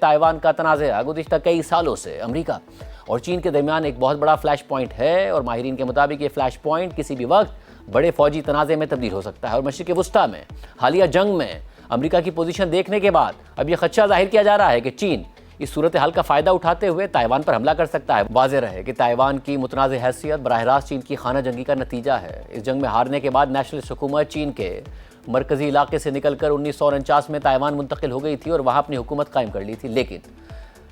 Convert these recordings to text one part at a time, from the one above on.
Taiwan کا تنازع گزشتہ کئی سالوں سے امریکہ اور چین کے درمیان ایک بہت بڑا فلیش پوائنٹ ہے، اور ماہرین کے مطابق یہ فلیش پوائنٹ کسی بھی وقت بڑے فوجی تنازع میں تبدیل ہو سکتا ہے۔ اور مشرق وسطیٰ میں حالیہ جنگ میں امریکہ کی پوزیشن دیکھنے کے بعد اب یہ خدشہ ظاہر کیا جا رہا ہے کہ چین اس صورتحال کا فائدہ اٹھاتے ہوئے تائیوان پر حملہ کر سکتا ہے۔ واضح رہے کہ تائیوان کی متنازع حیثیت براہ راست چین کی خانہ جنگی کا نتیجہ ہے۔ اس جنگ میں ہارنے کے بعد نیشنلسٹ حکومت چین کے مرکزی علاقے سے نکل کر 1949 میں تائیوان منتقل ہو گئی تھی اور وہاں اپنی حکومت قائم کر لی تھی، لیکن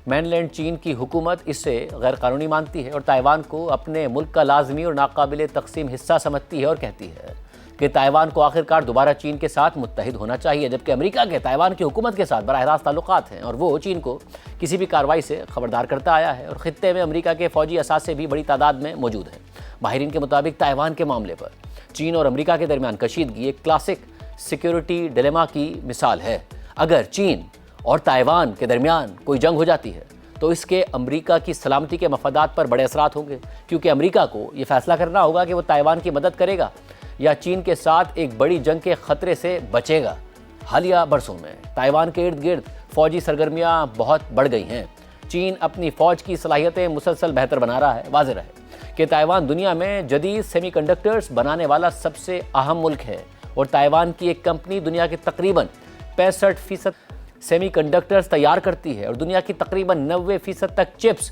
مین لینڈ چین کی حکومت اس سے غیر قانونی مانتی ہے اور تائیوان کو اپنے ملک کا لازمی اور ناقابل تقسیم حصہ سمجھتی ہے اور کہتی ہے کہ تائیوان کو آخرکار دوبارہ چین کے ساتھ متحد ہونا چاہیے، جبکہ امریکہ کے تائیوان کی حکومت کے ساتھ براہ راست تعلقات ہیں اور وہ چین کو کسی بھی کارروائی سے خبردار کرتا آیا ہے، اور خطے میں امریکہ کے فوجی اثاثے بھی بڑی تعداد میں موجود ہیں۔ ماہرین کے مطابق تائیوان کے معاملے پر چین اور امریکہ کے درمیان کشیدگی ایک کلاسک سیکیورٹی ڈیلیما کی مثال ہے۔ اگر چین اور تائیوان کے درمیان کوئی جنگ ہو جاتی ہے تو اس کے امریکہ کی سلامتی کے مفادات پر بڑے اثرات ہوں گے، کیونکہ امریکہ کو یہ فیصلہ کرنا ہوگا کہ وہ تائیوان کی مدد کرے گا یا چین کے ساتھ ایک بڑی جنگ کے خطرے سے بچے گا۔ حالیہ برسوں میں تائیوان کے ارد گرد فوجی سرگرمیاں بہت بڑھ گئی ہیں۔ چین اپنی فوج کی صلاحیتیں مسلسل بہتر بنا رہا ہے۔ واضح رہے کہ تائیوان دنیا میں جدید سیمی کنڈکٹرز بنانے والا سب سے اہم ملک ہے، اور تائیوان کی ایک کمپنی دنیا کے تقریباً 65% سیمی کنڈکٹرز تیار کرتی ہے، اور دنیا کی تقریباً 90% تک چپس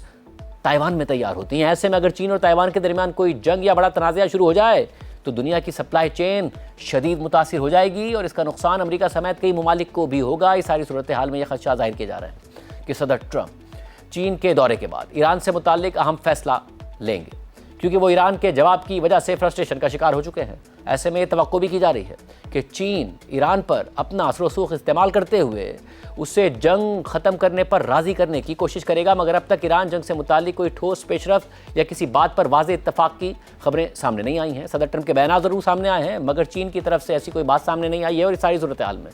تائیوان میں تیار ہوتی ہیں۔ ایسے میں اگر چین اور تائیوان کے درمیان کوئی جنگ یا بڑا تنازعہ شروع ہو جائے تو دنیا کی سپلائی چین شدید متاثر ہو جائے گی، اور اس کا نقصان امریکہ سمیت کئی ممالک کو بھی ہوگا۔ اس ساری صورتحال میں یہ خدشہ ظاہر کیا جا رہا ہے کہ صدر ٹرمپ چین کے دورے کے بعد ایران سے متعلق اہم فیصلہ لیں گے، کیونکہ وہ ایران کے جواب کی وجہ سے فرسٹریشن کا شکار ہو چکے ہیں۔ ایسے میں یہ توقع بھی کی جا رہی ہے کہ چین ایران پر اپنا اثر و رسوخ استعمال کرتے ہوئے اسے جنگ ختم کرنے پر راضی کرنے کی کوشش کرے گا، مگر اب تک ایران جنگ سے متعلق کوئی ٹھوس پیش رفت یا کسی بات پر واضح اتفاق کی خبریں سامنے نہیں آئی ہیں۔ صدر ٹرمپ کے بیانات ضرور سامنے آئے ہیں، مگر چین کی طرف سے ایسی کوئی بات سامنے نہیں آئی ہے، اور اس ساری صورتحال میں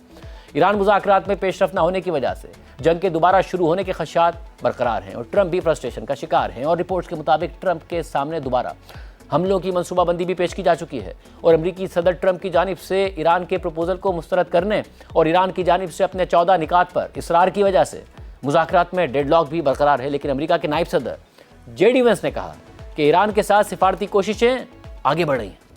ایران مذاکرات میں پیش رفت نہ ہونے کی وجہ سے جنگ کے دوبارہ شروع ہونے کے خدشات برقرار ہیں، اور ٹرمپ بھی فرسٹریشن کا شکار ہیں۔ اور رپورٹس کے مطابق ٹرمپ کے سامنے دوبارہ حملوں کی منصوبہ بندی بھی پیش کی جا چکی ہے، اور امریکی صدر ٹرمپ کی جانب سے ایران کے پروپوزل کو مسترد کرنے اور ایران کی جانب سے اپنے 14 نکات پر اصرار کی وجہ سے مذاکرات میں ڈیڈ لاک بھی برقرار ہے۔ لیکن امریکہ کے نائب صدر جے ڈی وینس نے کہا کہ ایران کے ساتھ سفارتی کوششیں آگے بڑھ رہی ہیں۔